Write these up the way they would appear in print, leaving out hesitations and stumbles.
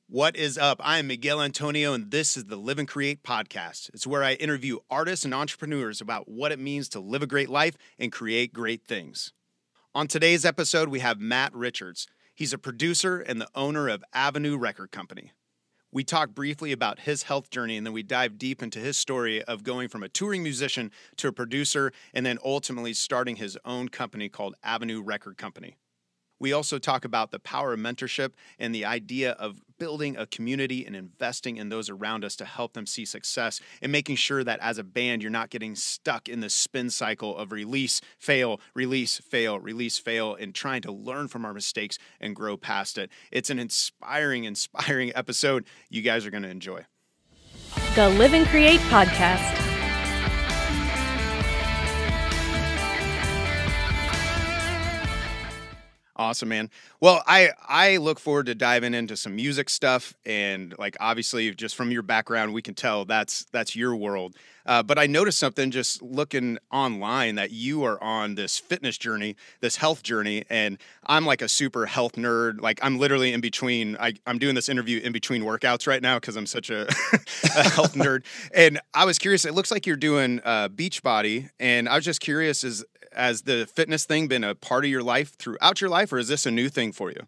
What is up? I am Miguel Antonio, and this is the Live and Create podcast. It's where I interview artists and entrepreneurs about what it means to live a great life and create great things. On today's episode, we have Matt Richards. He's a producer and the owner of Avenue Record Company. We talk briefly about his health journey, and then we dive deep into his story of going from a touring musician to a producer, and then ultimately starting his own company called Avenue Record Company. We also talk about the power of mentorship and the idea of building a community and investing in those around us to help them see success, and making sure that as a band, you're not getting stuck in the spin cycle of release, fail, release, fail, release, fail, and trying to learn from our mistakes and grow past it. It's an inspiring episode you guys are going to enjoy. The Live and Create podcast. Awesome, man. Well, I look forward to diving into some music stuff, and like obviously just from your background, we can tell that's your world. But I noticed something just looking online that you are on this fitness journey, this health journey, and I'm like a super health nerd. Like I'm literally in between. I'm doing this interview in between workouts right now because I'm such a, a health nerd. And I was curious. It looks like you're doing Beachbody, and I was just curious Has the fitness thing been a part of your life throughout your life, or is this a new thing for you?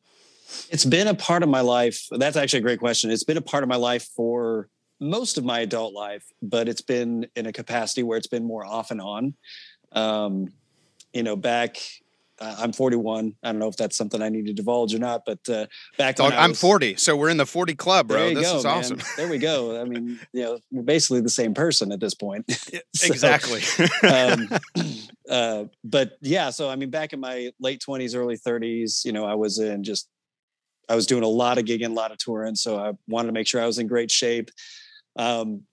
It's been a part of my life. That's actually a great question. It's been a part of my life for most of my adult life, but it's been in a capacity where it's been more off and on. I'm 41. I don't know if that's something I need to divulge or not, but back when I'm 40, so we're in the 40 club, bro. This is awesome. Man. There we go. I mean, we're basically the same person at this point. Exactly. But yeah, so I mean, back in my late 20s, early 30s, I was doing a lot of gigging, a lot of touring. So I wanted to make sure I was in great shape.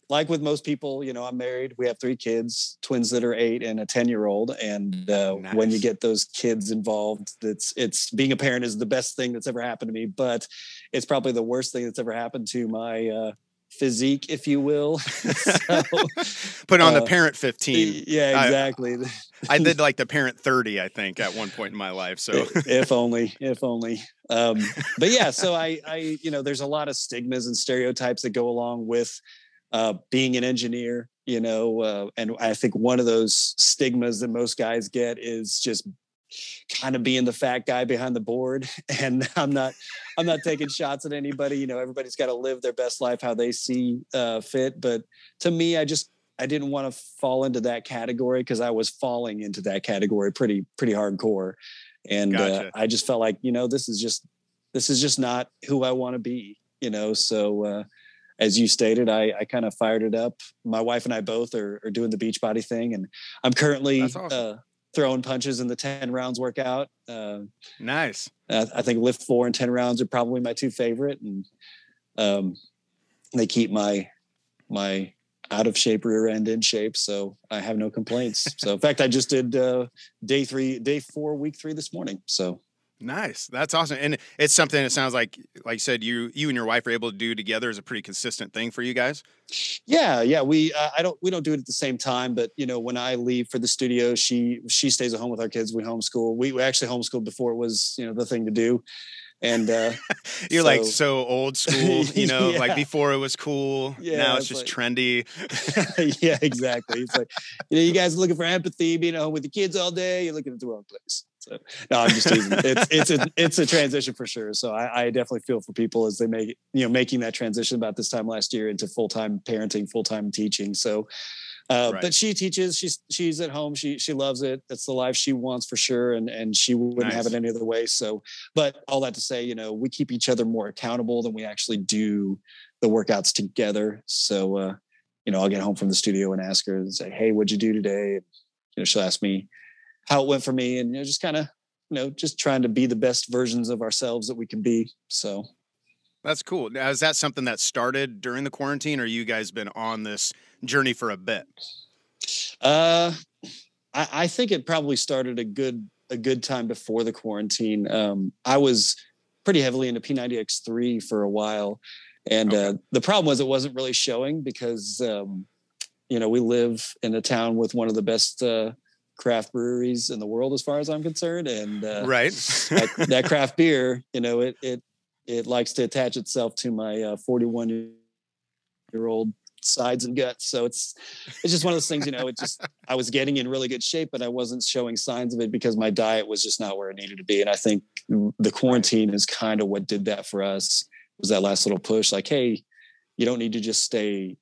Like with most people, I'm married. We have 3 kids, twins that are 8 and a 10-year-old. And Nice. When you get those kids involved, it's being a parent is the best thing that's ever happened to me, but it's probably the worst thing that's ever happened to my physique, if you will. So, put on the parent 15. Yeah, exactly. I did like the parent 30, I think, at one point in my life. So if only. But yeah, so I there's a lot of stigmas and stereotypes that go along with being an engineer, and I think one of those stigmas that most guys get is just kind of being the fat guy behind the board. And I'm not taking shots at anybody. Everybody's got to live their best life how they see fit. But to me, I didn't want to fall into that category because I was falling into that category pretty hardcore. And Gotcha. I just felt like, this is just not who I want to be, so as you stated, I kind of fired it up. My wife and I both are doing the Beachbody thing, and I'm currently awesome. Throwing punches in the 10 rounds workout. Nice. I think lift 4 and 10 rounds are probably my 2 favorite. And they keep my out of shape rear end in shape. So I have no complaints. So in fact, I just did day 4, week 3 this morning. So nice. That's awesome. And it's something that sounds like you said, you and your wife are able to do together is a pretty consistent thing for you guys. Yeah. We don't do it at the same time, but when I leave for the studio, she stays at home with our kids. We homeschool. We actually homeschooled before it was, the thing to do. And you're like so old school, Yeah. like before it was cool. Yeah, now it's just trendy. Yeah, exactly. It's like, you guys are looking for empathy, being at home with the kids all day. You're looking at the wrong place. So no, I'm just teasing. It's a transition for sure. So I definitely feel for people as they make making that transition about this time last year into full-time parenting, full-time teaching. So Right. But she teaches, she's at home. She loves it. That's the life she wants for sure. And she wouldn't have it any other way. So, but all that to say, we keep each other more accountable than we actually do the workouts together. So, I'll get home from the studio and ask her and say, hey, what'd you do today? And, she'll ask me how it went for me, and, just kind of, just trying to be the best versions of ourselves that we can be. So. That's cool. Now, is that something that started during the quarantine, or you guys been on this journey for a bit? I think it probably started a good time before the quarantine. I was pretty heavily into P90X3 for a while, and the problem was it wasn't really showing because we live in a town with one of the best craft breweries in the world, as far as I'm concerned, and right, that craft beer, it likes to attach itself to my 41-year-old sides and guts. So it's just one of those things, I was getting in really good shape, but I wasn't showing signs of it because my diet was just not where it needed to be. And I think the quarantine is kind of what did that for us, was that last little push. Like, hey, you don't need to just stay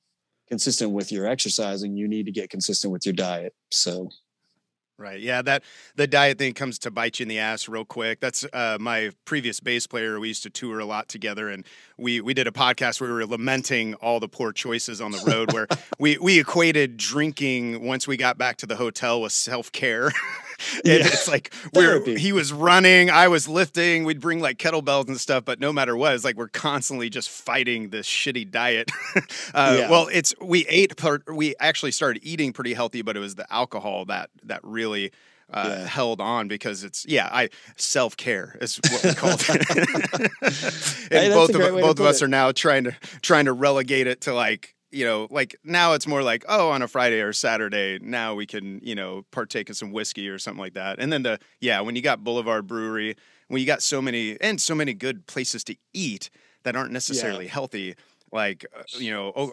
consistent with your exercising. You need to get consistent with your diet. So. Right. Yeah, the diet thing comes to bite you in the ass real quick. That's my previous bass player. We used to tour a lot together, and we did a podcast where we were lamenting all the poor choices on the road, where we equated drinking once we got back to the hotel with self-care. It's like he was running, I was lifting, we'd bring like kettlebells and stuff, but no matter what, it's like we're constantly just fighting this shitty diet. Well, we actually started eating pretty healthy, but it was the alcohol that really held on, because self-care is what we called it. And both of us are now trying to relegate it to like now it's more like, oh, on a Friday or Saturday, now we can, partake in some whiskey or something like that. And then when you got Boulevard Brewery, when you got so many good places to eat that aren't necessarily healthy, like,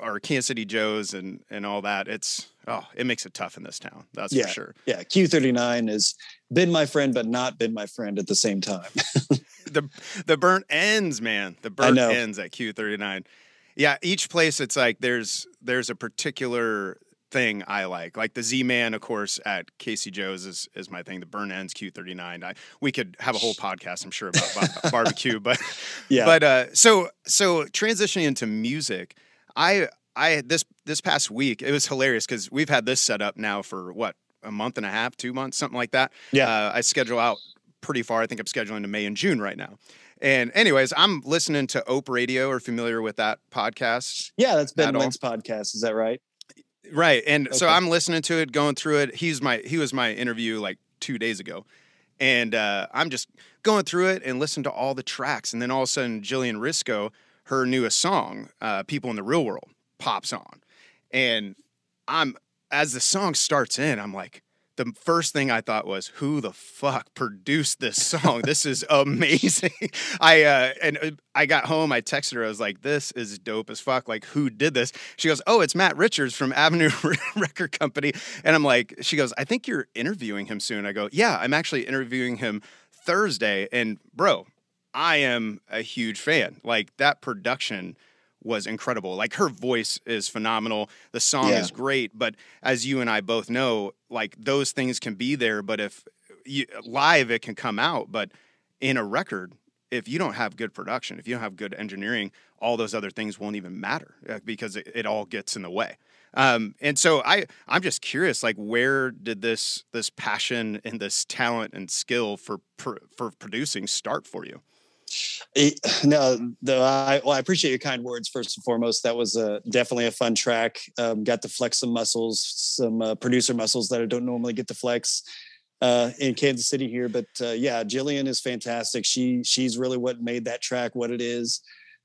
our Kansas City Joe's and all that, it makes it tough in this town. That's for sure. Yeah. Q39 has been my friend, but not been my friend at the same time. The burnt ends, man. The burnt ends at Q39. Yeah, each place, it's like there's a particular thing I like the Z-Man, of course, at Casey Joe's is my thing. The Burn Ends, Q39. We could have a whole podcast, I'm sure, about barbecue, but so transitioning into music, I this past week, it was hilarious because we've had this set up now for a month and a half, 2 months, something like that. Yeah, I schedule out pretty far. I think I'm scheduling to May and June right now. And anyways, I'm listening to Ope Radio. Are you familiar with that podcast? Yeah, that's Ben Lynn's podcast. Is that right? Right. And so I'm listening to it, going through it. He was my interview like 2 days ago. And I'm just going through it and listening to all the tracks. And then all of a sudden, Jillian Risco, her newest song, People in the Real World, pops on. And as the song starts in, I'm like, the first thing I thought was, who the fuck produced this song? This is amazing. I got home, I texted her, I was like, this is dope as fuck. Like, who did this? She goes, oh, it's Matt Richards from Avenue Record Company. And I'm like, she goes, I think you're interviewing him soon. I go, yeah, I'm actually interviewing him Thursday. And bro, I am a huge fan. Like, that production was incredible. Like, her voice is phenomenal. The song is great, but as you and I both know, like, those things can be there, but if live, it can come out. But in a record, if you don't have good production, if you don't have good engineering, all those other things won't even matter because it all gets in the way. And so I'm just curious, like, where did this passion and this talent and skill for producing start for you? I appreciate your kind words. First and foremost, that was definitely a fun track. Got to flex some muscles, some producer muscles that I don't normally get to flex in Kansas City here. But Jillian is fantastic. She's really what made that track what it is.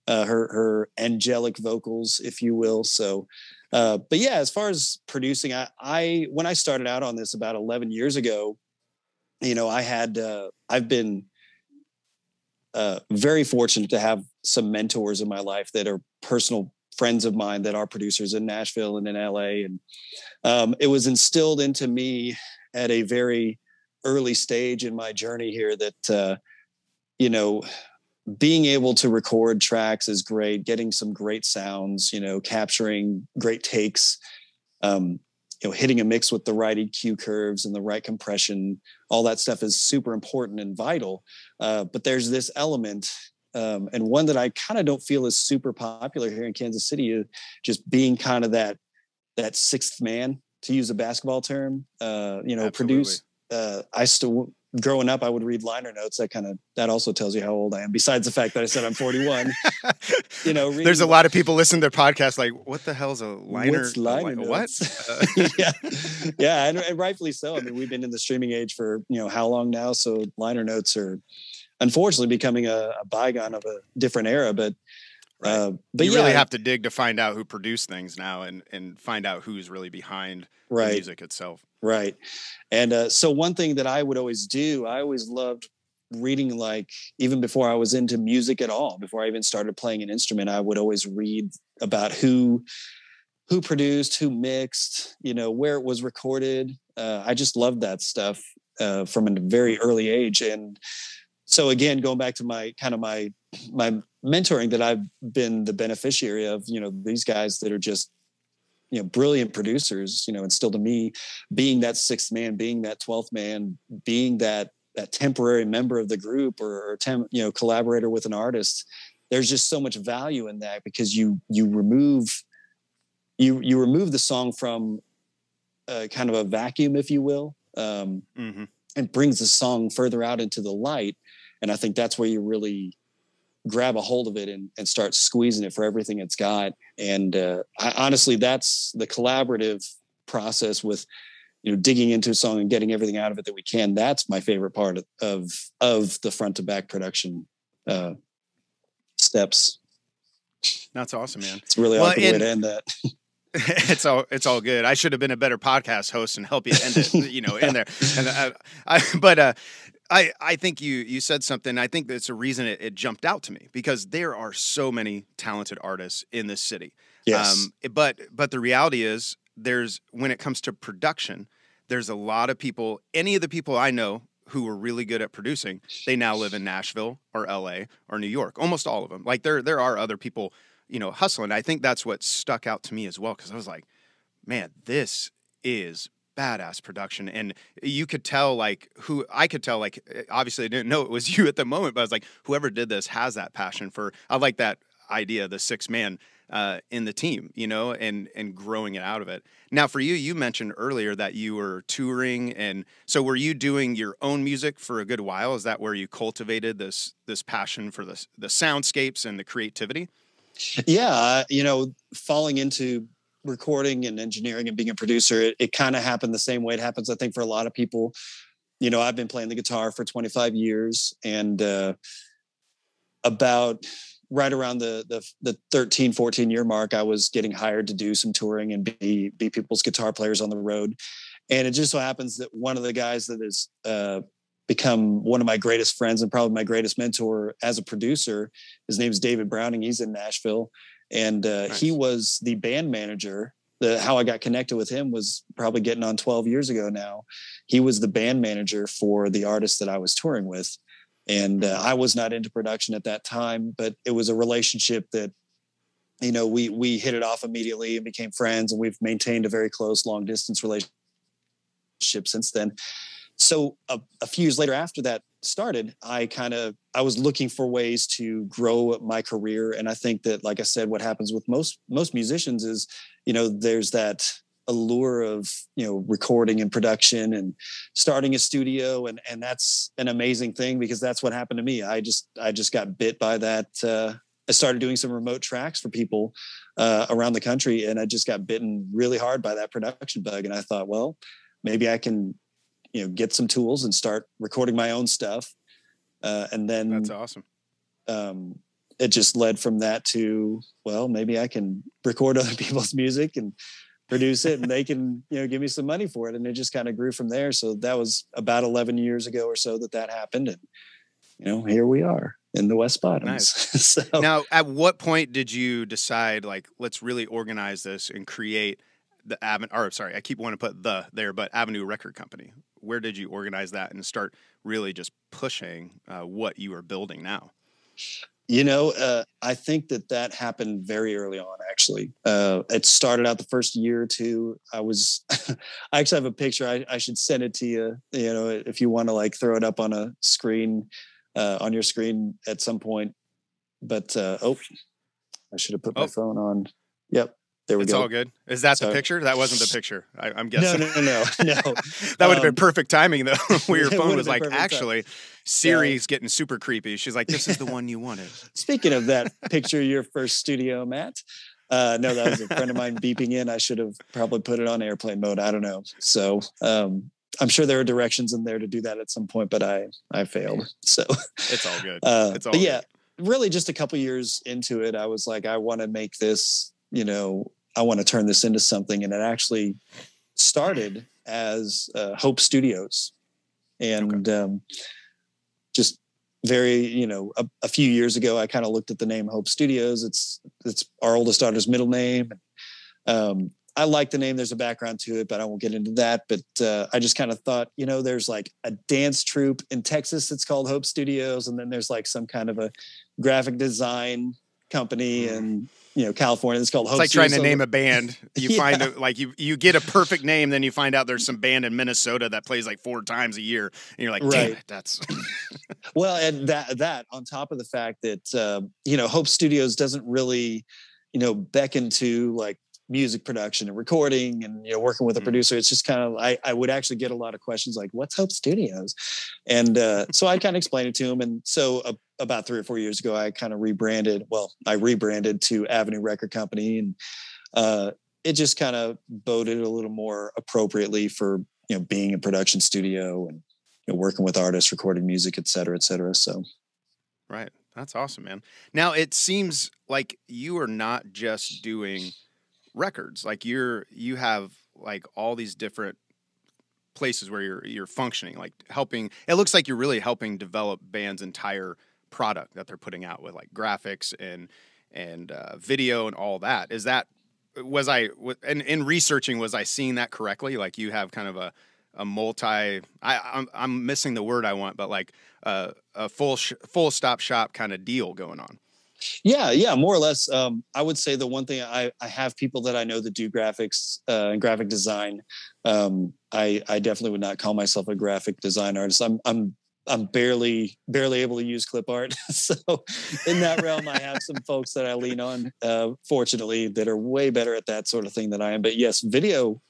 Her angelic vocals, if you will. So, but yeah, as far as producing, I when I started out on this about 11 years ago, I've been very fortunate to have some mentors in my life that are personal friends of mine that are producers in Nashville and in LA. And it was instilled into me at a very early stage in my journey here that, being able to record tracks is great, getting some great sounds, capturing great takes, hitting a mix with the right EQ curves and the right compression, all that stuff is super important and vital. But there's this element, and one that I kind of don't feel is super popular here in Kansas City, just being kind of that sixth man, to use a basketball term, produce. Growing up, I would read liner notes. That also tells you how old I am. Besides the fact that I said I'm 41, there's a lot of people listening to their podcast like, what the hell's a liner? What's liner notes? What? Yeah, and rightfully so. I mean, we've been in the streaming age for how long now? So liner notes are unfortunately becoming a bygone of a different era. But you really have to dig to find out who produced things now and find out who's really behind the music itself. Right. And so one thing that I would always do, I always loved reading, like, even before I was into music at all, before I even started playing an instrument, I would always read about who produced, who mixed, where it was recorded. I just loved that stuff from a very early age. And so again, going back to my mentoring that I've been the beneficiary of, these guys that are just, brilliant producers, instilled in me being that sixth man, being that 12th man, being that temporary member of the group or collaborator with an artist. There's just so much value in that, because you remove the song from kind of a vacuum, if you will, and brings the song further out into the light. And I think that's where you really grab a hold of it and start squeezing it for everything it's got. And honestly, that's the collaborative process with, digging into a song and getting everything out of it that we can. That's my favorite part of the front to back production steps. That's awesome, man. It's a really awkward way to end that. It's all good. I should have been a better podcast host and help you end it, in there. And I think you said something. I think that's a reason it jumped out to me, because there are so many talented artists in this city. Yes. But the reality is, when it comes to production, there's a lot of people. Any of the people I know who are really good at producing, they now live in Nashville or LA or New York. Almost all of them. Like there are other people, hustling. I think that's what stuck out to me as well, because I was like, man, this is badass production. And I could tell, obviously I didn't know it was you at the moment, but I was like, whoever did this has that passion for, I like that idea, the sixth man in the team, and growing it out of it. Now for you mentioned earlier that you were touring. And so were you doing your own music for a good while? Is that where you cultivated this passion for the soundscapes and the creativity? Yeah. Falling into recording and engineering and being a producer, it kind of happened the same way it happens, I think, for a lot of people. I've been playing the guitar for 25 years, and about right around the 13, 14 year mark, I was getting hired to do some touring and be people's guitar players on the road. And it just so happens that one of the guys that has become one of my greatest friends and probably my greatest mentor as a producer, his name is David Browning. He's in Nashville. And Nice. He was the band manager. How I got connected with him was probably getting on 12 years ago now. He was the band manager for the artist that I was touring with. And I was not into production at that time, but it was a relationship that, we hit it off immediately and became friends. And we've maintained a very close long distance relationship since then. So a few years later, after that started, I was looking for ways to grow my career. And I think that, like I said, what happens with most musicians is, there's that allure of, recording and production and starting a studio. And that's an amazing thing, because that's what happened to me. I just got bit by that. I started doing some remote tracks for people around the country, and I just got bitten really hard by that production bug. And I thought, well, maybe I can, get some tools and start recording my own stuff. And then that's awesome. It just led from that to, well, maybe I can record other people's music and produce it, and they can, give me some money for it. And it just kind of grew from there. So that was about 11 years ago or so that happened. And, here we are in the West Bottoms. Nice. So, now, at what point did you decide, like, let's really organize this and create the I keep wanting to put there, but Avenue Record Company? Where did you organize that and start really just pushing what you are building now? I think that happened very early on, actually. It started out the first year or two. I actually have a picture. I should send it to you, if you want to, like, throw it up on a screen, on your screen at some point. But, I should have put my phone on. Yep. There we go. It's all good. Is that the picture? That wasn't the picture. I'm guessing. No. That would have been perfect timing, though, where your phone was like, actually, Siri's getting super creepy. She's like, this is the one you wanted. Speaking of that picture, your first studio, Matt. No, that was a friend of mine beeping in. I should have probably put it on airplane mode. I don't know. So I'm sure there are directions in there to do that at some point, but I failed. So it's all good. But yeah, really just a couple years into it, I was like, I want to make this, I want to turn this into something. And it actually started as Hope Studios. And just very, a few years ago, I kind of looked at the name Hope Studios. It's our oldest daughter's middle name. I like the name. There's a background to it, but I won't get into that. But I just kind of thought, there's like a dance troupe in Texas. It's called Hope Studios. And then there's like some kind of a graphic design company in, California. It's called Hope It's like Studios. trying to name a band. You find it, like you get a perfect name, then you find out there's some band in Minnesota that plays like 4 times a year. And you're like, damn it, that's. Well, and that on top of the fact that, Hope Studios doesn't really, beckon to like music production and recording and, working with a producer. It's just kind of, I would actually get a lot of questions like, what's Hope Studios? And so I kind of explained it to him. And so about 3 or 4 years ago, I kind of rebranded to Avenue Record Company. And it just kind of boded a little more appropriately for, being a production studio and, working with artists, recording music, et cetera, et cetera. So. Right. That's awesome, man. Now it seems like you are not just doing records. Like you have like all these different places where you're functioning, like helping. It looks like you're really helping develop bands' entire product that they're putting out with like graphics and video and all that. In researching, was I seeing that correctly? Like you have kind of a multi. I'm missing the word I want, but like a full stop shop kind of deal going on. Yeah, more or less. I would say the one thing I have people that I know that do graphics and graphic design. I definitely would not call myself a graphic design artist. I'm barely able to use clip art. So in that realm, I have some folks that I lean on, fortunately, that are way better at that sort of thing than I am. But yes, video.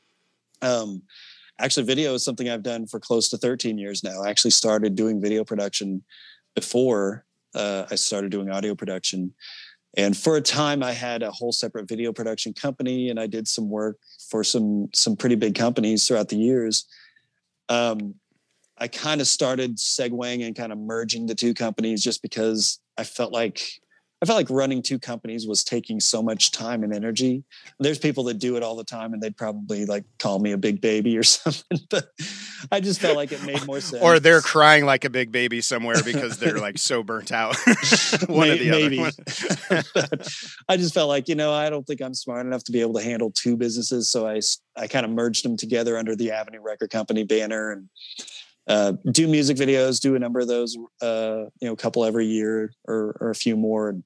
Actually, video is something I've done for close to 13 years now. I actually started doing video production before I started doing audio production. And for a time, I had a whole separate video production company, and I did some work for some pretty big companies throughout the years. I kind of started segueing and kind of merging the two companies just because I felt like running two companies was taking so much time and energy. There's people that do it all the time and they'd probably like call me a big baby or something, but I just felt like it made more sense. Or they're crying like a big baby somewhere because they're like so burnt out. One or the maybe. other. I just felt like, I don't think I'm smart enough to be able to handle two businesses. So I kind of merged them together under the Avenue Record Company banner and do music videos, do a number of those, a couple every year or a few more, and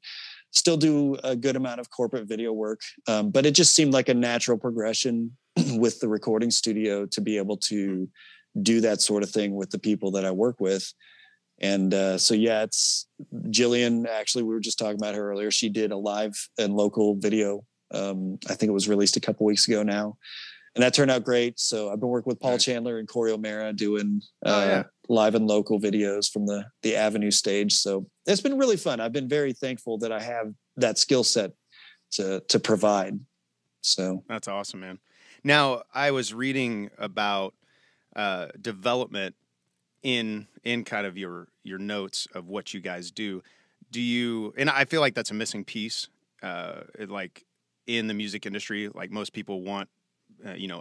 still do a good amount of corporate video work. But it just seemed like a natural progression with the recording studio to be able to do that sort of thing with the people that I work with. And it's Jillian. Actually, we were just talking about her earlier. She did a live and local video. I think it was released a couple weeks ago now. And that turned out great. So I've been working with Paul Chandler and Corey O'Mara doing live and local videos from the Avenue stage. So it's been really fun. I've been very thankful that I have that skill set to provide. So that's awesome, man. Now I was reading about development in kind of your notes of what you guys do. And I feel like that's a missing piece, like in the music industry, like most people want,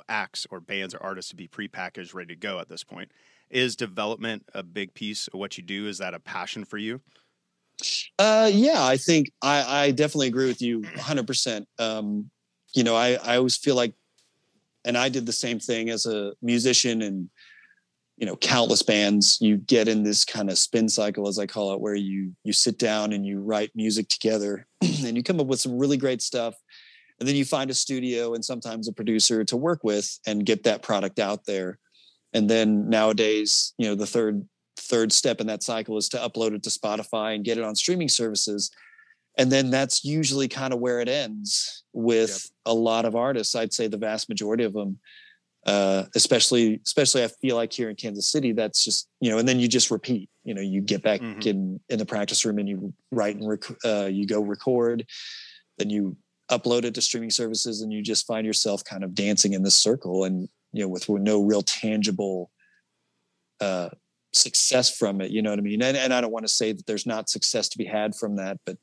acts or bands or artists to be prepackaged, ready to go at this point. Is development a big piece of what you do? Is that a passion for you? Yeah, I think I definitely agree with you 100%. I always feel like, and I did the same thing as a musician and, countless bands, you get in this kind of spin cycle, as I call it, where you sit down and you write music together and you come up with some really great stuff. And then you find a studio and sometimes a producer to work with and get that product out there. And then nowadays, the third step in that cycle is to upload it to Spotify and get it on streaming services. And then that's usually kind of where it ends with a lot of artists. I'd say the vast majority of them, especially I feel like here in Kansas City, that's just, and then you just repeat, you get back in the practice room and you write and you go record, then you upload it to streaming services and you just find yourself kind of dancing in this circle and, with no real tangible success from it. You know what I mean? And I don't want to say that there's not success to be had from that, but,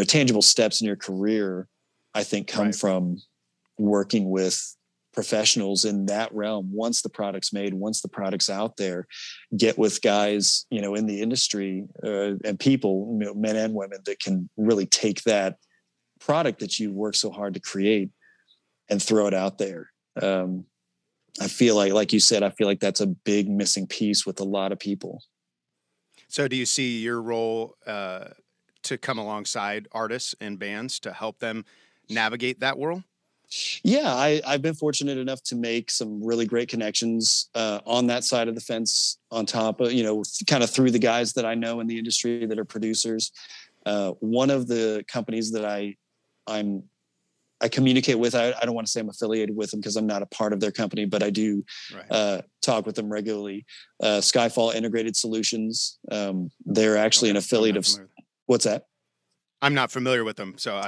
tangible steps in your career, I think come from working with professionals in that realm, once the product's made, once the product's out there, get with guys, in the industry and people, men and women, that can really take that product that you work so hard to create and throw it out there. I feel like you said, I feel like that's a big missing piece with a lot of people. So do you see your role to come alongside artists and bands to help them navigate that world? Yeah, I've been fortunate enough to make some really great connections on that side of the fence, on top of, kind of through the guys that I know in the industry that are producers. One of the companies that I communicate with, I don't want to say I'm affiliated with them because I'm not a part of their company, but I do talk with them regularly. Skyfall Integrated Solutions. They're actually an affiliate of, what's that? I'm not familiar with them, so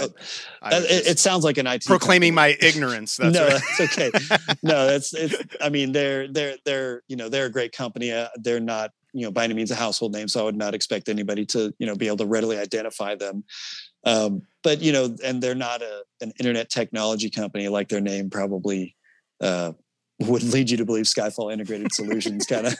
it sounds like an IT proclaiming company. My ignorance. That's no, right. That's okay. No, it's. I mean, they're they're a great company. They're not by any means a household name, so I would not expect anybody to be able to readily identify them. But and they're not an internet technology company like their name probably would lead you to believe. Skyfall Integrated Solutions, kind of.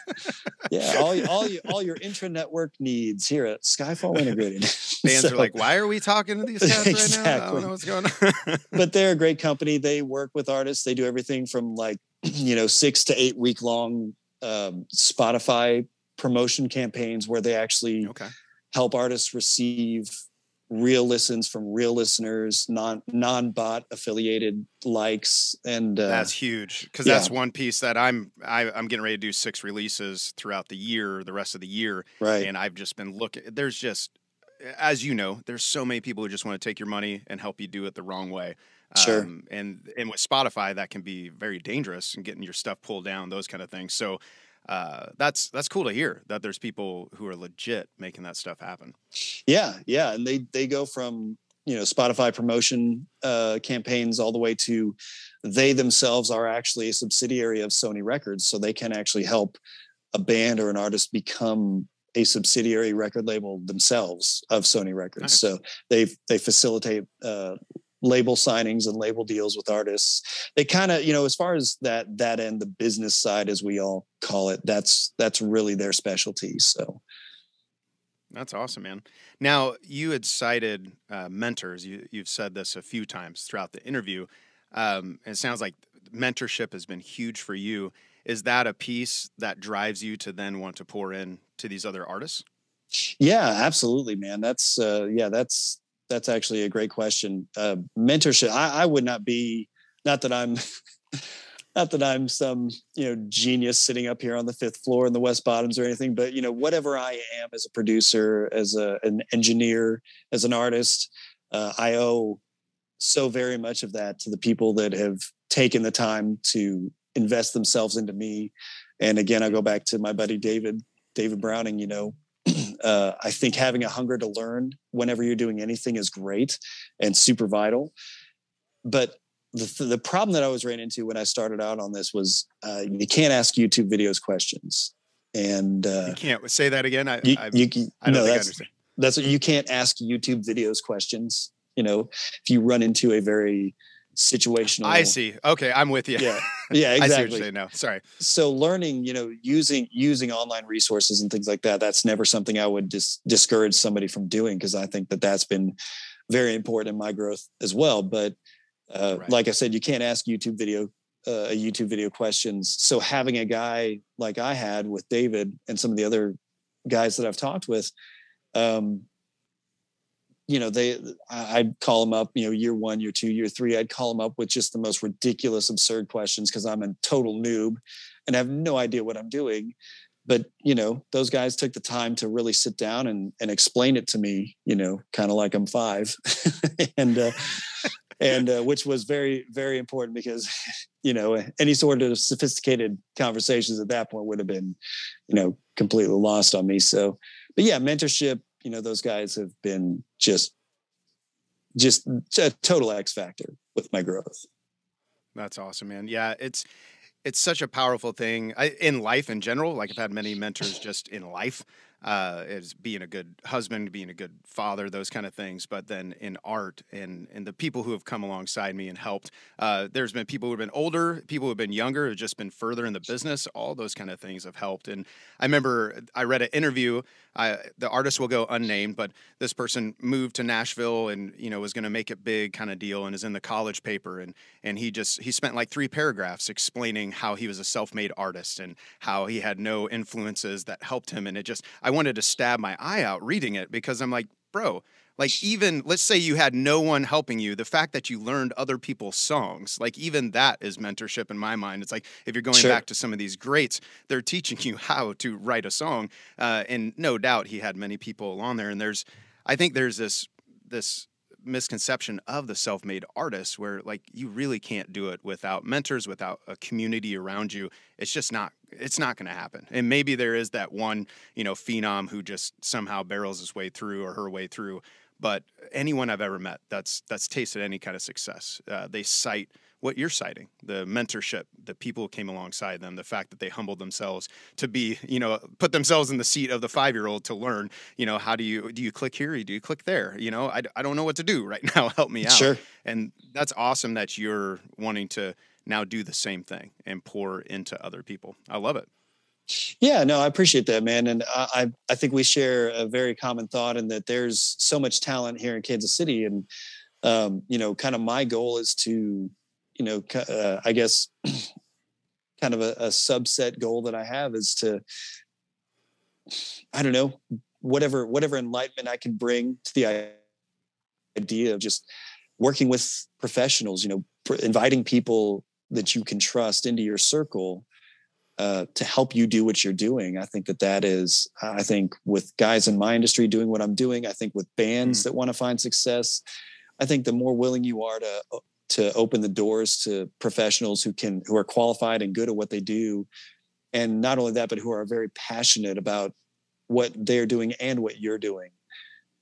Yeah, all your intra-network needs here at Skyfall Integrated. Bands are like, why are we talking to these guys right now? I don't know what's going on. But they're a great company. They work with artists. They do everything from 6 to 8 week long Spotify promotion campaigns where they actually help artists receive real listens from real listeners, non-bot affiliated likes, and that's huge, because that's one piece that I'm getting ready to do 6 releases throughout the rest of the year, right? And I've just been looking. There's just, as you know, there's so many people who just want to take your money and help you do it the wrong way. Sure. And with Spotify, that can be very dangerous and getting your stuff pulled down, those kind of things. So that's cool to hear that there's people who are legit making that stuff happen. Yeah. And they go from, Spotify promotion campaigns all the way to they themselves are actually a subsidiary of Sony Records. So they can actually help a band or an artist become a subsidiary record label themselves of Sony Records. Nice. So they facilitate label signings and label deals with artists. They kind of, as far as that end, the business side, as we all call it, that's really their specialty. So that's awesome, man. Now, you had cited mentors. You've said this a few times throughout the interview. It sounds like mentorship has been huge for you. Is that a piece that drives you to then want to pour in to these other artists? Yeah, absolutely, man. That's actually a great question. Mentorship. I would not be, not that I'm some, genius sitting up here on the 5th floor in the West Bottoms or anything, but whatever I am as a producer, as an engineer, as an artist, I owe so very much of that to the people that have taken the time to invest themselves into me. And again, I go back to my buddy David Browning. I think having a hunger to learn whenever you're doing anything is great and super vital. But the problem that I was ran into when I started out on this was you can't ask YouTube videos questions. And you can't say that again. I don't think I understand. That's what you can't ask YouTube videos questions. If you run into a very situational. I see. Okay, I'm with you. Yeah, exactly. I see what you're saying now. Sorry. So learning, using online resources and things like that, that's never something I would discourage somebody from doing, because I think that that's been very important in my growth as well. But like I said, you can't ask YouTube video questions. So having a guy like I had with David and some of the other guys that I've talked with, I'd call them up, year 1, year 2, year 3, I'd call them up with just the most ridiculous, absurd questions, because I'm a total noob and have no idea what I'm doing. But, those guys took the time to really sit down and explain it to me, kind of like I'm 5 and which was very, very important, because, any sort of sophisticated conversations at that point would have been, completely lost on me. So, but yeah, mentorship, those guys have been just a total X factor with my growth. That's awesome, man. Yeah, it's such a powerful thing in life in general. Like, I've had many mentors just in life. as being a good husband, being a good father, those kind of things. But then in art and the people who have come alongside me and helped, there's been people who have been older, people who have been younger, who've just been further in the business. All those kind of things have helped. And I remember I read an interview. The artist will go unnamed, but this person moved to Nashville and, was going to make it big kind of deal and is in the college paper. And he spent like 3 paragraphs explaining how he was a self-made artist and how he had no influences that helped him. And I wanted to stab my eye out reading it because I'm like, bro, like even let's say you had no one helping you, the fact that you learned other people's songs, like even that is mentorship in my mind. It's like if you're going back to some of these greats, they're teaching you how to write a song. And no doubt he had many people on there. And I think there's this misconception of the self-made artist where like you really can't do it without mentors, without a community around you. It's not going to happen. And maybe there is that one, phenom who just somehow barrels his way through or her way through. But anyone I've ever met that's tasted any kind of success, they cite what you're citing, the mentorship, the people who came alongside them, the fact that they humbled themselves to be, put themselves in the seat of the 5-year-old to learn, how do you click here? Do you click there? I don't know what to do right now. Help me out. Sure. And that's awesome that you're wanting to now do the same thing and pour into other people. I love it. Yeah, no, I appreciate that, man. And I think we share a very common thought in that there's so much talent here in Kansas City. And, kind of my goal is to, I guess kind of a subset goal that I have is to, I don't know, whatever enlightenment I can bring to the idea of just working with professionals, inviting people that you can trust into your circle to help you do what you're doing. I think that is, I think with guys in my industry doing what I'm doing, I think with bands that want to find success, I think the more willing you are to open the doors to professionals who are qualified and good at what they do. And not only that, but who are very passionate about what they're doing and what you're doing.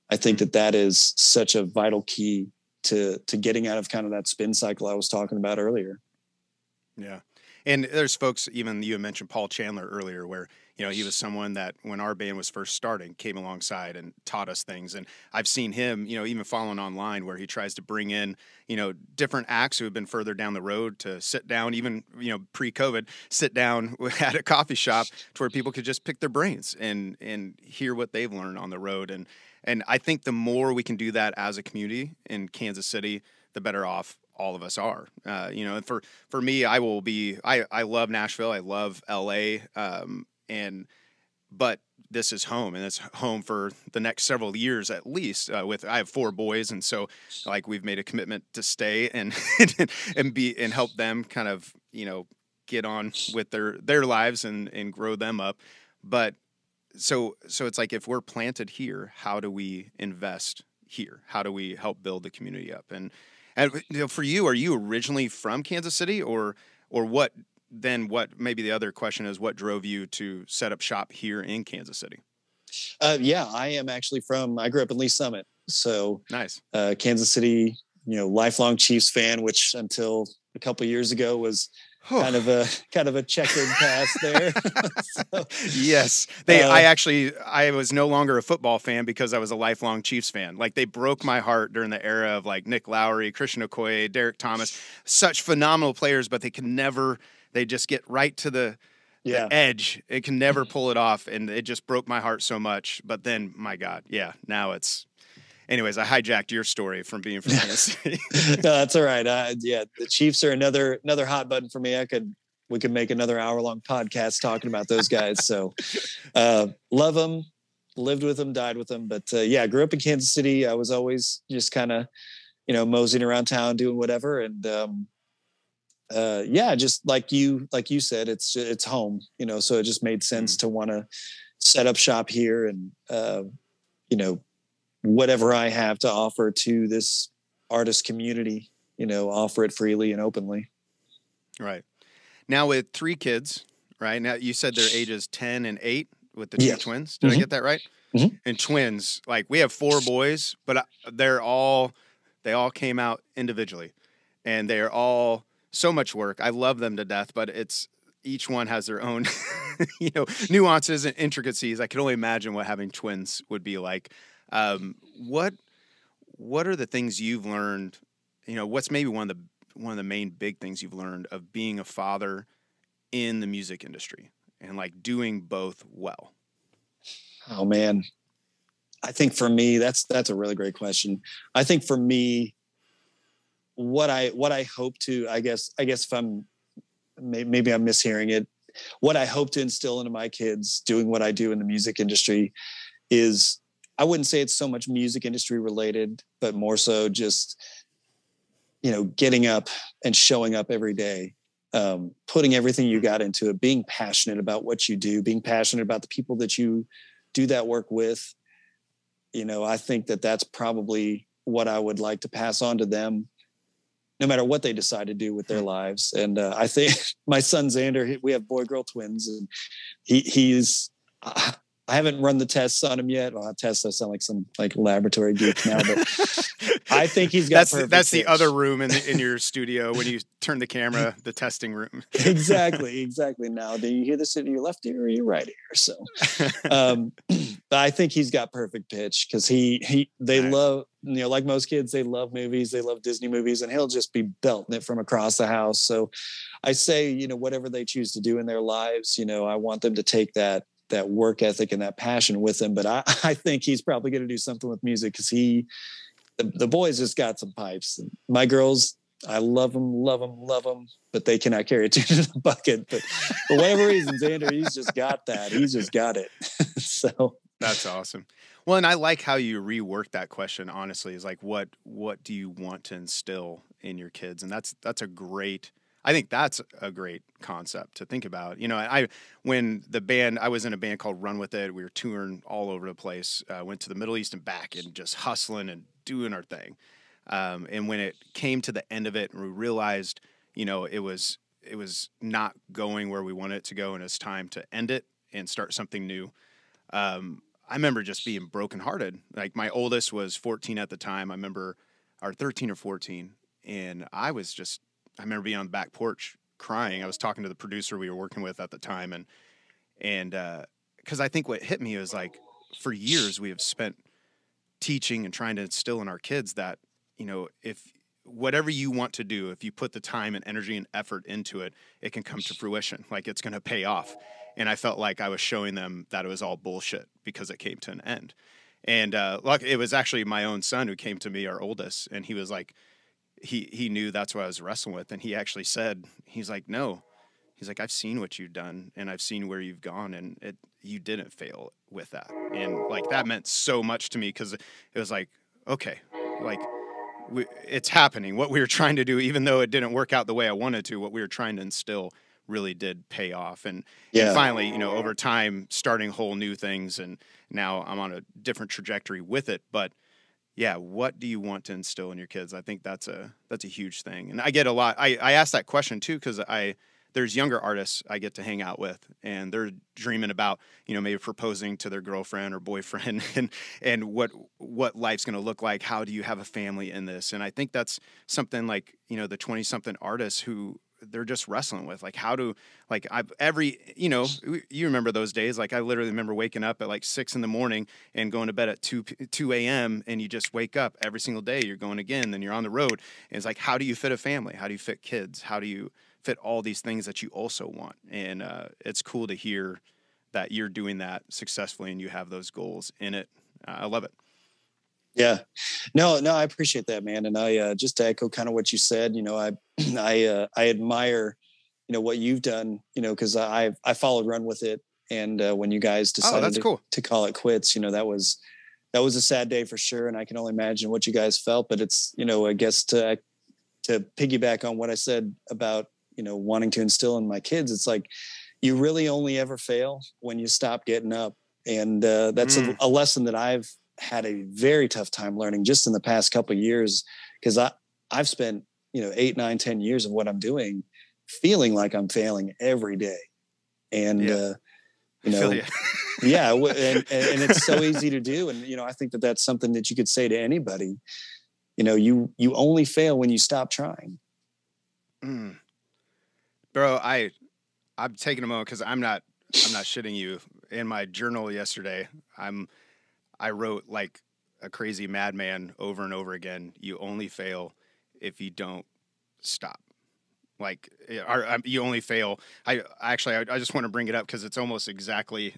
I think that is such a vital key to getting out of kind of that spin cycle I was talking about earlier. Yeah. And there's folks, even you mentioned Paul Chandler earlier, where, he was someone that when our band was first starting, came alongside and taught us things. And I've seen him, even following online where he tries to bring in, different acts who have been further down the road to sit down, even, pre-COVID, sit down at a coffee shop to where people could just pick their brains and hear what they've learned on the road. And I think the more we can do that as a community in Kansas City, the better off all of us are. And for me, I love Nashville. I love LA. But this is home, and it's home for the next several years at least. I have 4 boys, and so like we've made a commitment to stay and and help them kind of get on with their lives and grow them up. But so it's like if we're planted here, how do we invest here? How do we help build the community up? And for you, are you originally from Kansas City, or what? Then what? Maybe the other question is, what drove you to set up shop here in Kansas City? Yeah, I am actually I grew up in Lee Summit, so nice. Kansas City, lifelong Chiefs fan, which until a couple of years ago was kind of a checkered past there. So, yes, I was no longer a football fan because I was a lifelong Chiefs fan. Like they broke my heart during the era of like Nick Lowry, Christian Okoye, Derek Thomas, such phenomenal players, but they just get right to the edge. It can never pull it off, and it just broke my heart so much. But then, my God, now it's. Anyways, I hijacked your story from being from Tennessee. No, that's all right. The Chiefs are another hot button for me. We could make another hour-long podcast talking about those guys. So, love them, lived with them, died with them. But grew up in Kansas City. I was always just kind of, moseying around town, doing whatever, and just like you said, it's home. So it just made sense to want to set up shop here and whatever I have to offer to this artist community, offer it freely and openly. Right. Now with 3 kids, right? Now you said their ages 10 and 8 with the 2 twins. Did I get that right? Mm-hmm. And twins, like we have 4 boys, but they all came out individually, and they are all so much work. I love them to death, but each one has their own nuances and intricacies. I can only imagine what having twins would be like. What are the things you've learned? What's maybe one of the main big things you've learned of being a father in the music industry and like doing both well? Oh man, I think for me, that's a really great question. I think for me, what I hope to, I guess if I'm, maybe I'm mishearing it. What I hope to instill into my kids doing what I do in the music industry is, I wouldn't say it's so much music industry related, but more so just, getting up and showing up every day, putting everything you got into it, being passionate about what you do, being passionate about the people that you do that work with. I think that's probably what I would like to pass on to them, no matter what they decide to do with their lives. And I think my son Xander, we have boy-girl twins, and he's I haven't run the tests on him yet. Well, tests, I sound like some laboratory geek now, but I think he's got that's pitch. The other room in your studio when you turn the camera, the testing room. Exactly. Now, do you hear this in your left ear or your right ear? So, but I think he's got perfect pitch because they nice. Love, like most kids, they love movies. They love Disney movies, and he'll just be belting it from across the house. So I say, whatever they choose to do in their lives, I want them to take that work ethic and that passion with him. But I think he's probably going to do something with music because the boys just got some pipes. My girls, I love them, but they cannot carry a tune in the bucket. But for whatever reason, Xander, he's just got that. He's just got it. So that's awesome. Well, and I like how you rework that question, honestly, is like, what do you want to instill in your kids? And I think that's a great concept to think about. When I was in a band called Run With It, we were touring all over the place, went to the Middle East and back and just hustling and doing our thing. And when it came to the end of it and we realized, it was not going where we wanted it to go and it's time to end it and start something new. I remember just being brokenhearted. Like my oldest was 14 at the time. I remember, or 13 or 14. And I remember being on the back porch crying. I was talking to the producer we were working with at the time. And because I think what hit me was like, for years we have spent teaching and trying to instill in our kids that, if whatever you want to do, if you put the time and energy and effort into it, it can come to fruition. Like it's going to pay off. And I felt like I was showing them that it was all bullshit because it came to an end. And it was actually my own son who came to me, our oldest, and he was like, he knew that's what I was wrestling with. And he actually said, he's like, no, he's like, I've seen what you've done and I've seen where you've gone and you didn't fail with that. And like, that meant so much to me because it was like, okay, like it's happening. What we were trying to do, even though it didn't work out the way I wanted to, what we were trying to instill really did pay off. And finally, over time, starting whole new things. And now I'm on a different trajectory with it. But yeah, what do you want to instill in your kids? I think that's a huge thing. And I get a lot. I ask that question too because there's younger artists I get to hang out with, and they're dreaming about maybe proposing to their girlfriend or boyfriend, and what life's going to look like. How do you have a family in this? And I think that's something like the 20-something artists who they're just wrestling with, like how to you remember those days. Like I literally remember waking up at like 6 a.m. and going to bed at 2 a.m. and you just wake up every single day. You're going again, then you're on the road. And it's like, how do you fit a family? How do you fit kids? How do you fit all these things that you also want? And it's cool to hear that you're doing that successfully and you have those goals in it. I love it. Yeah, no, I appreciate that, man. And I just to echo kind of what you said, I admire, what you've done, because I followed Run With It. And when you guys decided to call it quits, that was a sad day for sure. And I can only imagine what you guys felt, but it's, I guess to piggyback on what I said about, wanting to instill in my kids, it's like, you really only ever fail when you stop getting up. And that's a lesson that I've had a very tough time learning just in the past couple of years, because I've spent 8, 9, 10 years of what I'm doing feeling like I'm failing every day. And yeah, and it's so easy to do. And I think that that's something that you could say to anybody. You only fail when you stop trying. Bro, I'm taking a moment because I'm not I'm not shitting you. In my journal yesterday, I wrote like a crazy madman over and over again. You only fail if you don't stop. Like, you only fail. I just want to bring it up because it's almost exactly,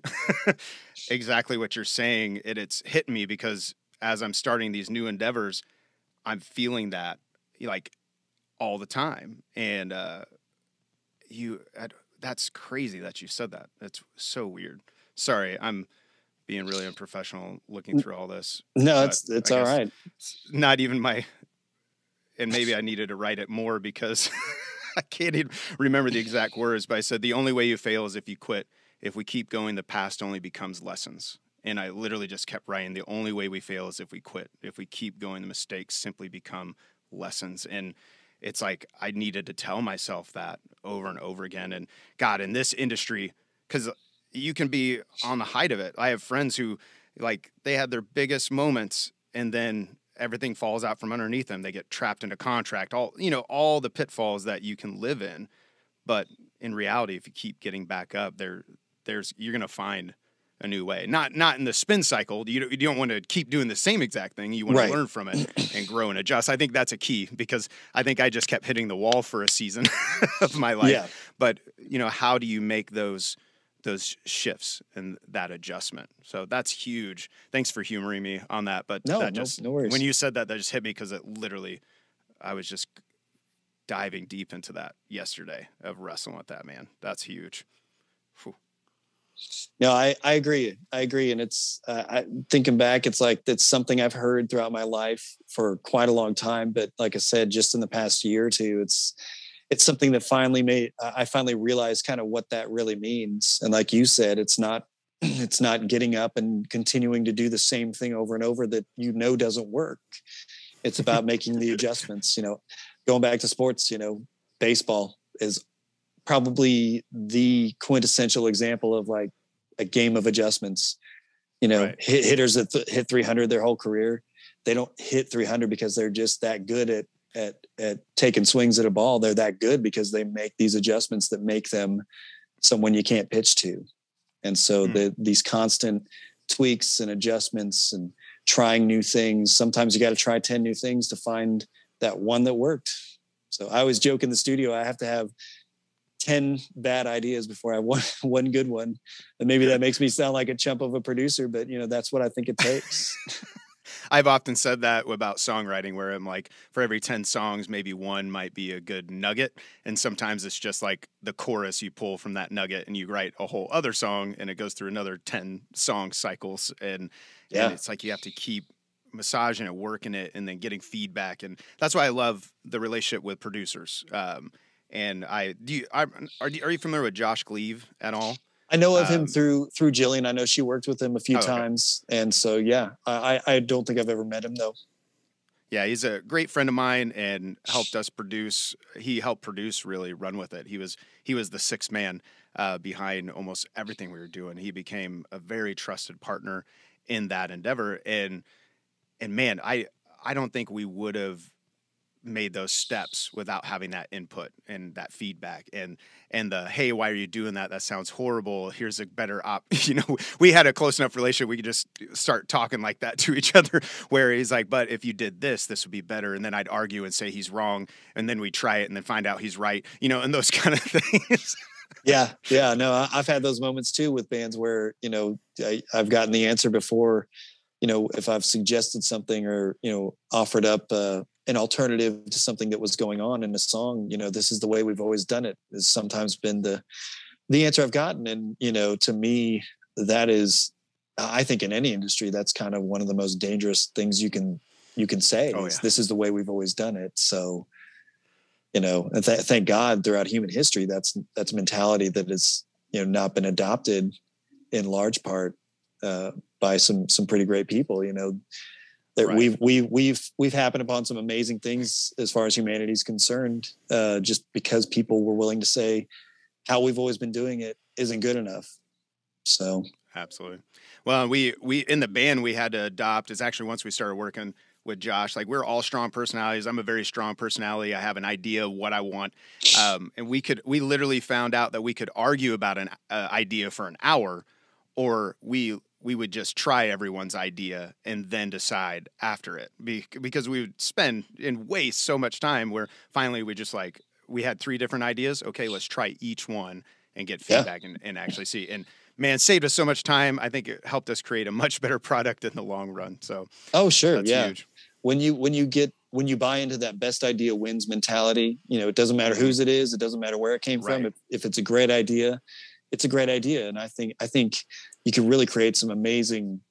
exactly what you're saying. It's hit me because as I'm starting these new endeavors, I'm feeling that like all the time. And you, that's crazy that you said that. That's so weird. Sorry, I'm being really unprofessional looking through all this, No, but it's I all guess right. it's not even my, and maybe I needed to write it more because I can't even remember the exact words, but I said, the only way you fail is if you quit. If we keep going, the past only becomes lessons. And I literally just kept writing, the only way we fail is if we quit. If we keep going, the mistakes simply become lessons. And it's like I needed to tell myself that over and over again. And God, in this industry, because you can be on the height of it. I have friends who, like, they had their biggest moments and then everything falls out from underneath them. They get trapped in a contract, all the pitfalls that you can live in. But in reality, if you keep getting back up, you're going to find a new way. Not in the spin cycle. You don't want to keep doing the same exact thing. You want to Right. learn from it and grow and adjust. I think that's a key because I think I just kept hitting the wall for a season of my life. Yeah. But how do you make those shifts and that adjustment? So that's huge. Thanks for humoring me on that. But No, that just no worries. when you said that just hit me because it literally, I was just diving deep into that yesterday of wrestling with that, man. That's huge. Whew. No, I agree. I agree. And it's, thinking back, it's like, that's something I've heard throughout my life for quite a long time. But like I said, just in the past year or two, it's something that I finally realized kind of what that really means. And like you said, it's not getting up and continuing to do the same thing over and over that doesn't work. It's about making the adjustments. Going back to sports, baseball is probably the quintessential example of like a game of adjustments. Right. Hitters that hit 300 their whole career, they don't hit 300 because they're just that good at taking swings at a ball. They're that good because they make these adjustments that make them someone you can't pitch to. And so these constant tweaks and adjustments and trying new things. Sometimes you got to try 10 new things to find that one that worked. So I always joke in the studio, I have to have 10 bad ideas before I have one good one. And maybe that makes me sound like a chump of a producer, but that's what I think it takes. I've often said that about songwriting where I'm like, for every 10 songs, maybe one might be a good nugget. And sometimes it's just like the chorus you pull from that nugget and you write a whole other song and it goes through another 10 song cycles. And it's like you have to keep massaging it, working it, and then getting feedback. And that's why I love the relationship with producers. And are you familiar with Josh Gleave at all? I know of him through Jillian. I know she worked with him a few times. And so, yeah, I don't think I've ever met him though. Yeah, he's a great friend of mine and helped us produce. He helped produce, really run with it. He was the sixth man behind almost everything we were doing. He became a very trusted partner in that endeavor. And man, I don't think we would have made those steps without having that input and that feedback and the, hey, why are you doing that? That sounds horrible. Here's a better we had a close enough relationship. We could just start talking like that to each other where he's like, but if you did this would be better. And then I'd argue and say he's wrong. And then we try it and then find out he's right, and those kind of things. Yeah. No, I've had those moments too with bands where, I've gotten the answer before, if I've suggested something or, offered up an alternative to something that was going on in a song, this is the way we've always done it, has sometimes been the answer I've gotten. And, to me, that is, I think in any industry, that's kind of one of the most dangerous things you can say. This is the way we've always done it. So, and thank God throughout human history, that's a mentality that has, not been adopted in large part by some pretty great people, that we've happened upon some amazing things as far as humanity is concerned, just because people were willing to say how we've always been doing it isn't good enough. So absolutely. Well, we in the band we had to adopt. It's actually once we started working with Josh. Like, we're all strong personalities. I'm a very strong personality. I have an idea of what I want. And we literally found out that we could argue about an idea for an hour, or we would just try everyone's idea and then decide after it, because we would spend and waste so much time where finally we had 3 different ideas. Okay, let's try each one and get feedback and actually see. And man, saved us so much time. I think it helped us create a much better product in the long run. So, oh, sure. That's huge. When you buy into that best idea wins mentality, it doesn't matter whose it is. It doesn't matter where it came from. If it's a great idea, it's a great idea. And I think you can really create some amazing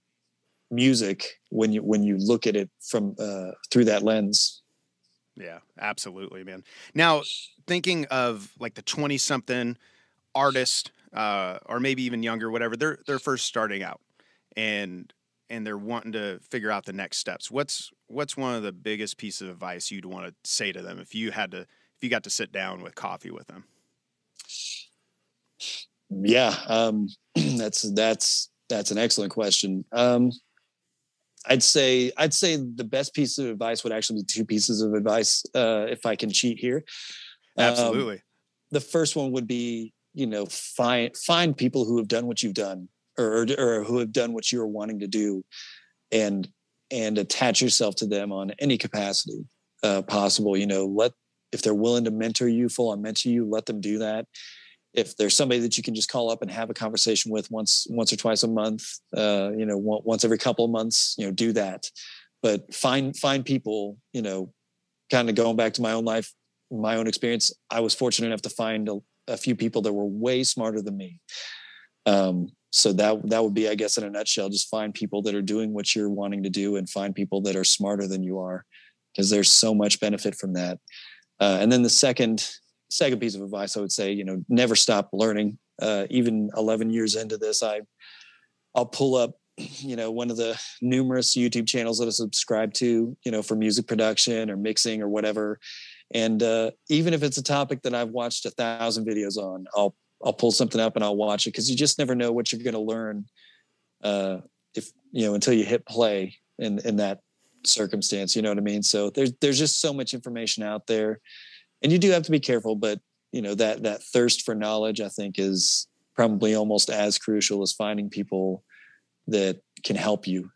music when you look at it from through that lens. Yeah, absolutely, man. Now, thinking of like the 20-something artist, or maybe even younger, whatever, they're first starting out and they're wanting to figure out the next steps. What's one of the biggest pieces of advice you'd want to say to them if you got to sit down with coffee with them? Yeah, that's an excellent question. I'd say the best piece of advice would actually be 2 pieces of advice, if I can cheat here. Absolutely. The first one would be, find people who have done what you've done, or who have done what you're wanting to do, and attach yourself to them on any capacity possible. If they're willing to full on mentor you, let them do that. If there's somebody that you can just call up and have a conversation with once or twice a month, once every couple of months, do that. But find people, kind of going back to my own life, my own experience. I was fortunate enough to find a few people that were way smarter than me. So that would be, I guess, in a nutshell, just find people that are doing what you're wanting to do, and find people that are smarter than you are, because there's so much benefit from that. And then the second piece of advice, I would say, never stop learning. Even 11 years into this, I'll pull up, one of the numerous YouTube channels that I subscribe to, for music production or mixing or whatever. And even if it's a topic that I've watched 1,000 videos on, I'll pull something up and I'll watch it, because you just never know what you're going to learn until you hit play in that circumstance. You know what I mean? So there's just so much information out there. And you do have to be careful, but that thirst for knowledge, I think, is probably almost as crucial as finding people that can help you.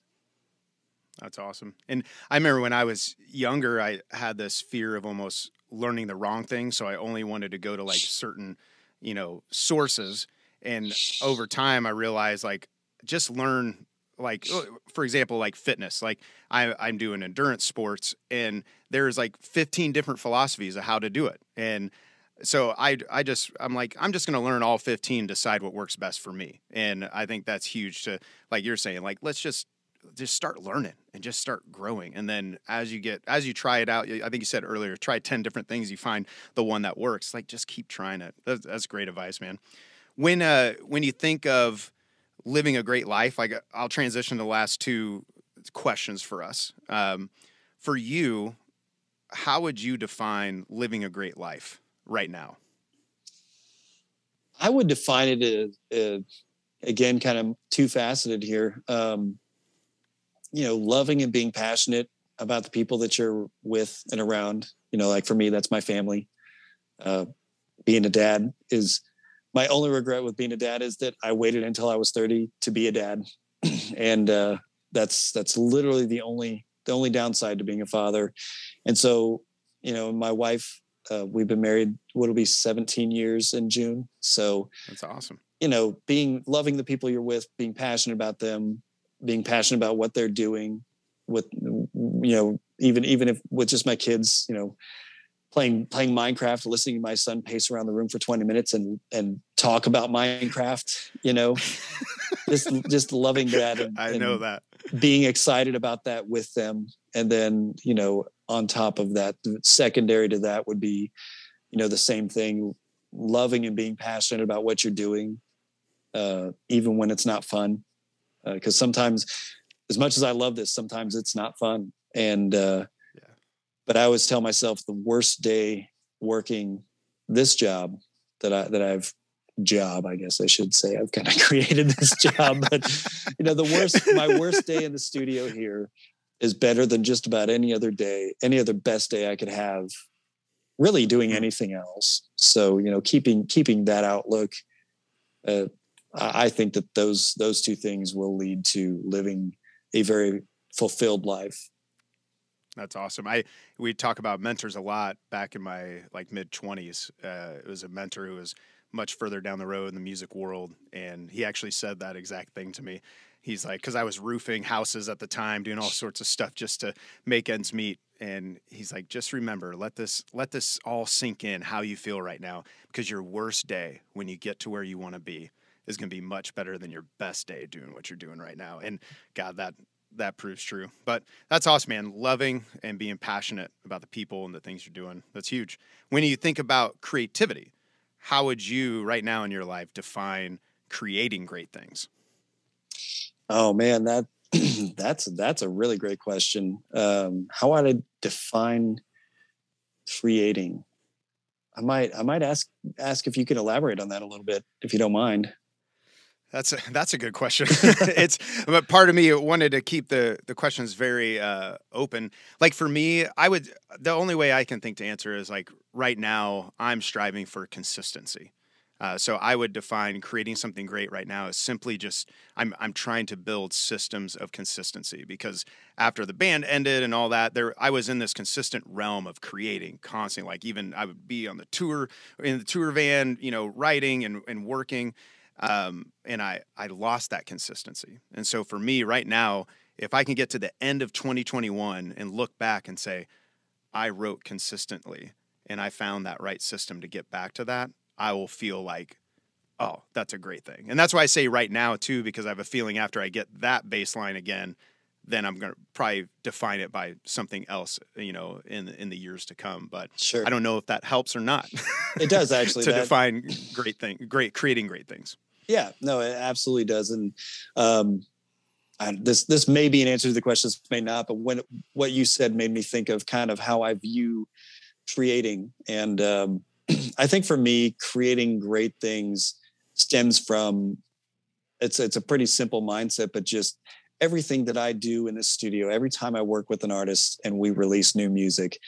That's awesome. And I remember when I was younger, I had this fear of almost learning the wrong thing. So I only wanted to go to like certain, sources. And over time I realized, like, just learn, like, for example, like fitness, like I'm doing endurance sports, and there's like 15 different philosophies of how to do it. And so I'm just going to learn all 15, decide what works best for me. And I think that's huge to, like you're saying, like, let's just start learning and just start growing. And then as you try it out, I think you said earlier, try 10 different things, you find the one that works. Like, just keep trying it. That's great advice, man. When you think of living a great life, like, I'll transition to the last 2 questions for us. For you, how would you define living a great life right now? I would define it as, again, kind of 2-faceted here. Loving and being passionate about the people that you're with and around. Like for me, that's my family. Being a dad is my only regret with being a dad, is that I waited until I was 30 to be a dad. And that's literally the only downside to being a father. And so, my wife, we've been married, what'll be 17 years in June. So that's awesome. Loving the people you're with, being passionate about them, being passionate about what they're doing with, even if with just my kids, playing Minecraft, listening to my son pace around the room for 20 minutes and talk about Minecraft, just loving that. And, I know that. Being excited about that with them. And then, on top of that, secondary to that would be, the same thing, loving and being passionate about what you're doing, even when it's not fun. Because sometimes, as much as I love this, sometimes it's not fun. And, but I always tell myself the worst day working this job I guess I should say, I've kind of created this job, but my worst day in the studio here is better than just about any other day, any other best day I could have, really doing anything else. So, keeping that outlook, I think that those two things will lead to living a very fulfilled life. That's awesome. We talk about mentors a lot back in my mid-20s. It was a mentor who was much further down the road in the music world, and he actually said that exact thing to me. He's like, because I was roofing houses at the time, doing all sorts of stuff just to make ends meet. And he's like, just remember, let this all sink in how you feel right now, because your worst day when you get to where you want to be is going to be much better than your best day doing what you're doing right now. And God, that proves true. But that's awesome, man. Loving and being passionate about the people and the things you're doing. That's huge. When you think about creativity, how would you right now in your life define creating great things? Oh man, that's a really great question. How would I define creating? I might ask if you could elaborate on that a little bit, if you don't mind. That's a good question. But part of me wanted to keep the questions very open. Like for me, the only way I can think to answer is like right now I'm striving for consistency. So I would define creating something great right now as simply just I'm trying to build systems of consistency, because after the band ended and all that, I was in this consistent realm of creating constantly. Like even I would be on the tour in the tour van, writing and working. And I lost that consistency. And so for me right now, if I can get to the end of 2021 and look back and say, I wrote consistently and I found that right system to get back to that, I will feel like, oh, that's a great thing. And that's why I say right now too, because I have a feeling after I get that baseline again, then I'm going to probably define it by something else, in the years to come. But sure. I don't know if that helps or not. It does actually define creating great things. Yeah, no, it absolutely does. And this may be an answer to the question, this may not, but what you said made me think of kind of how I view creating. And I think for me, creating great things stems from, it's a pretty simple mindset, but just everything that I do in the studio, every time I work with an artist and we release new music,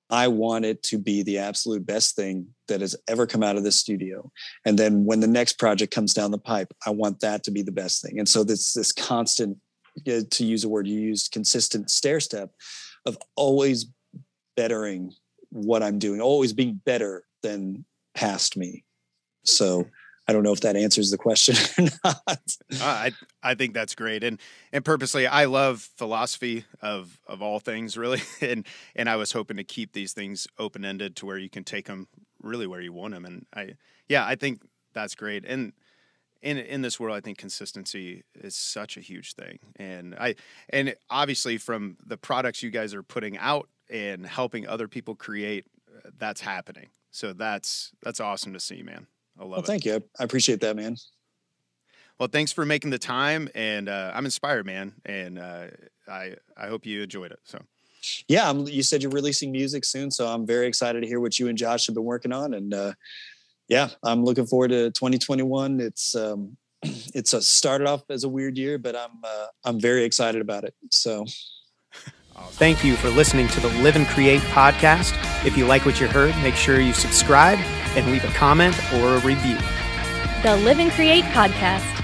I want it to be the absolute best thing that has ever come out of the studio. And then when the next project comes down the pipe, I want that to be the best thing. And so this constant, to use a word you used, consistent stair step of always bettering what I'm doing, always being better than past me. So I don't know if that answers the question or not. I think that's great. And purposely, I love philosophy of all things, really. And I was hoping to keep these things open-ended to where you can take them really where you want them. And I think that's great. And in this world, I think consistency is such a huge thing. And obviously from the products you guys are putting out and helping other people create, that's happening. So that's awesome to see, man. I love it. Thank you. I appreciate that, man. Well, thanks for making the time, and I'm inspired, man. And I hope you enjoyed it. So, yeah, you said you're releasing music soon, so I'm very excited to hear what you and Josh have been working on. And I'm looking forward to 2021. It's started off as a weird year, but I'm very excited about it. So. Thank you for listening to the Live and Create podcast. If you like what you heard, make sure you subscribe and leave a comment or a review. The Live and Create podcast.